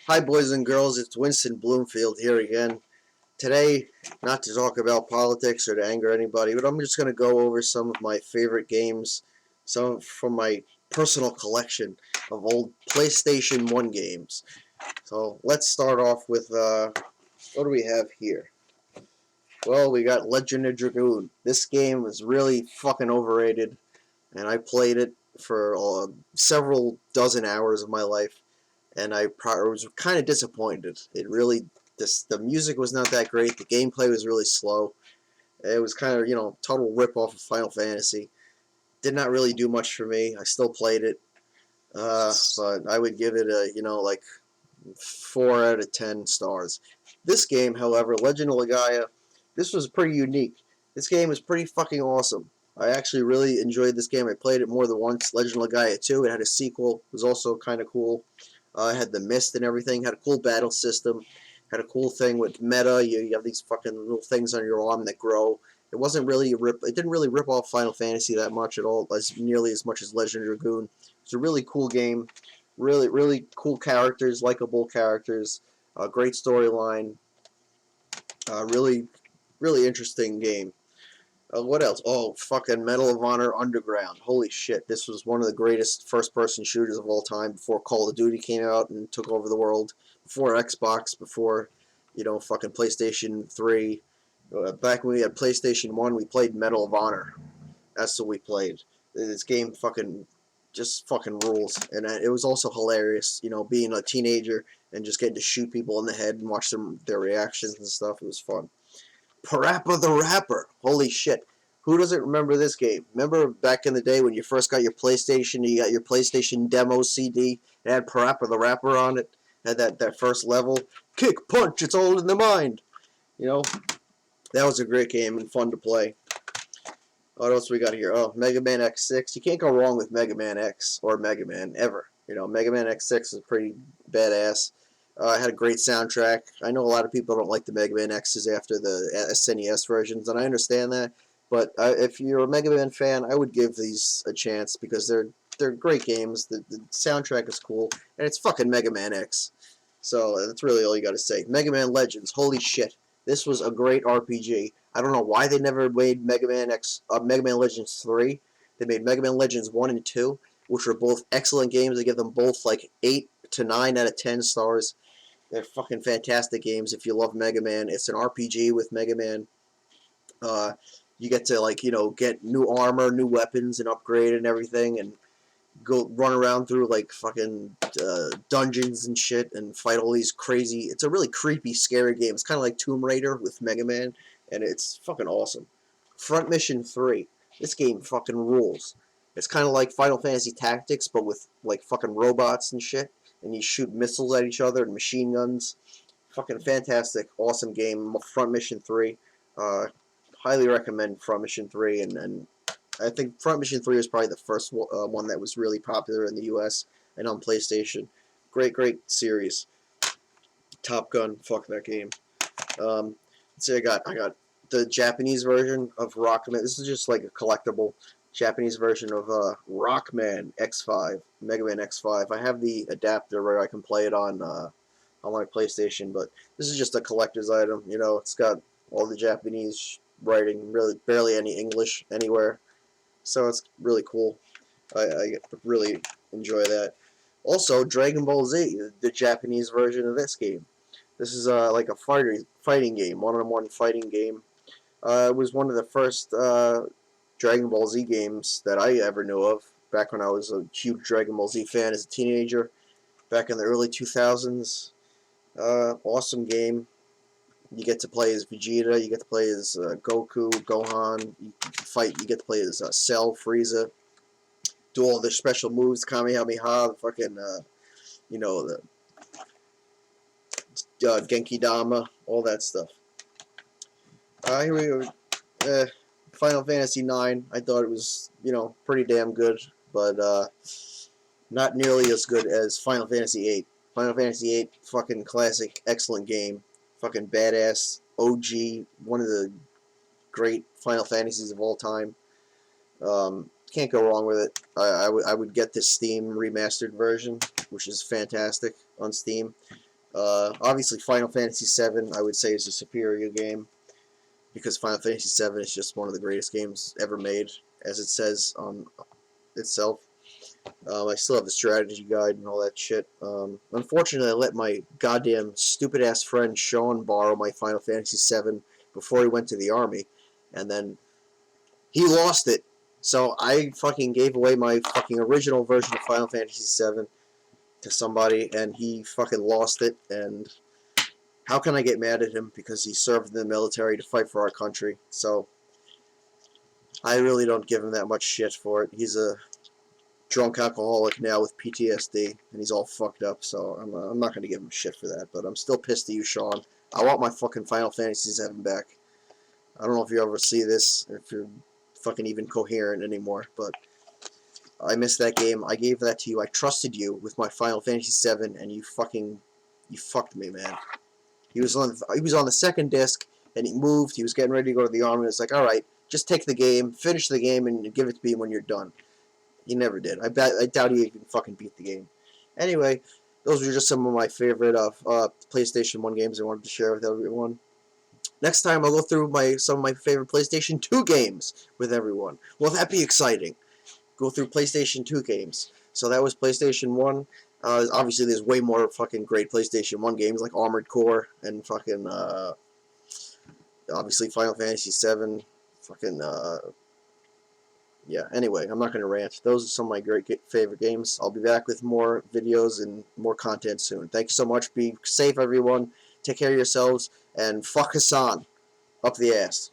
Hi, boys and girls. It's Winston Bloomfield here again. Today, not to talk about politics or to anger anybody, but I'm just going to go over some of my favorite games, some from my personal collection of old PlayStation 1 games. So let's start off with what do we have here? Well, we got Legend of Dragoon. This game was really fucking overrated, and I played it for several dozen hours of my life. And I was kind of disappointed. The music was not that great. The gameplay was really slow. It was kind of total rip off of Final Fantasy. Did not really do much for me. I still played it, but I would give it a like 4 out of 10 stars. This game, however, Legend of Legaia, this was pretty unique. This game was pretty fucking awesome. I actually really enjoyed this game. I played it more than once. Legend of Legaia 2, it had a sequel. It was also kind of cool. It had the mist and everything. Had a cool battle system. Had a cool thing with meta. You have these fucking little things on your arm that grow. It wasn't really It didn't really rip off Final Fantasy that much at all, nearly as much as Legend of Dragoon. It's a really cool game. Really cool characters, likable characters. Great storyline. Really interesting game. What else? Oh, fucking Medal of Honor Underground. Holy shit, this was one of the greatest first-person shooters of all time before Call of Duty came out and took over the world, before Xbox, before, fucking PlayStation 3. Back when we had PlayStation 1, we played Medal of Honor. That's what we played. This game just fucking rules. And it was also hilarious, being a teenager and just getting to shoot people in the head and watch their reactions and stuff. It was fun. Parappa the Rapper. Holy shit. Who doesn't remember this game? Remember back in the day when you first got your PlayStation, you got your PlayStation demo CD, it had Parappa the Rapper on it, had that first level. Kick, punch, it's all in the mind. You know, that was a great game and fun to play. What else we got here? Oh, Mega Man X6. You can't go wrong with Mega Man X or Mega Man ever. Mega Man X6 is pretty badass. Had a great soundtrack. I know a lot of people don't like the Mega Man X's after the SNES versions, and I understand that. But if you're a Mega Man fan, I would give these a chance because they're great games. The soundtrack is cool, and it's fucking Mega Man X. So that's really all you got to say. Mega Man Legends. Holy shit, this was a great RPG. I don't know why they never made Mega Man Legends 3. They made Mega Man Legends 1 and 2, which were both excellent games. They give them both like 8 to 9 out of 10 stars. They're fucking fantastic games if you love Mega Man. It's an RPG with Mega Man. You get to get new armor, new weapons, and upgrade and everything, and go run around through like fucking dungeons and shit and fight all these crazy. It's a really creepy, scary game. It's kind of like Tomb Raider with Mega Man, and it's fucking awesome. Front Mission 3. This game fucking rules. It's kind of like Final Fantasy Tactics, but with like fucking robots and shit, and you shoot missiles at each other and machine guns. Fucking fantastic, awesome game. Front Mission 3. Highly recommend Front Mission 3, and I think Front Mission 3 was probably the first one that was really popular in the US and on PlayStation. Great series. Top Gun, fuck that game. So I got the Japanese version of Rockman. This is just like a collectible Japanese version of Rockman X5, Mega Man X5. I have the adapter where I can play it on my PlayStation, but this is just a collector's item. It's got all the Japanese writing, really barely any English anywhere. So it's really cool. I really enjoy that. Also, Dragon Ball Z, the Japanese version of this game. This is like a fighting game, one-on-one fighting game. It was one of the first Dragon Ball Z games that I ever knew of, back when I was a huge Dragon Ball Z fan as a teenager, back in the early 2000s. Awesome game. You get to play as Vegeta, you get to play as Goku, Gohan, you get to play as Cell, Frieza, do all their special moves, Kamehameha, the fucking, the Genki Dama, all that stuff. Here we go. Final Fantasy IX, I thought it was, pretty damn good, but not nearly as good as Final Fantasy VIII. Final Fantasy VIII, fucking classic, excellent game. Fucking badass, OG, one of the great Final Fantasies of all time. Can't go wrong with it. I would get the Steam remastered version, which is fantastic on Steam. Obviously, Final Fantasy VII, I would say, is a superior game, because Final Fantasy VII is just one of the greatest games ever made, as it says on itself. I still have the strategy guide and all that shit. Unfortunately, I let my goddamn stupid-ass friend Sean borrow my Final Fantasy VII before he went to the army, and then he lost it. So I fucking gave away my fucking original version of Final Fantasy VII to somebody, and he fucking lost it, and how can I get mad at him because he served in the military to fight for our country? So I really don't give him that much shit for it. He's a drunk alcoholic now with PTSD, and he's all fucked up, so I'm not going to give him shit for that, but I'm still pissed at you, Sean. I want my fucking Final Fantasy VII back. I don't know if you ever see this, if you're fucking even coherent anymore, but I missed that game. I gave that to you. I trusted you with my Final Fantasy VII, and you fucked me, man. He was on the second disc, and he moved. He was getting ready to go to the army. It's like, all right, just take the game, finish the game, and give it to me when you're done. He never did. I doubt he even fucking beat the game. Anyway, those were just some of my favorite PlayStation 1 games I wanted to share with everyone. Next time I'll go through some of my favorite PlayStation 2 games with everyone. Will that be exciting? Go through PlayStation 2 games. So that was PlayStation 1. Obviously, there's way more fucking great PlayStation 1 games like Armored Core and fucking, obviously Final Fantasy 7. Fucking, yeah, anyway, I'm not going to rant. Those are some of my favorite games. I'll be back with more videos and more content soon. Thank you so much. Be safe, everyone. Take care of yourselves. And fuck Hassan. Up the ass.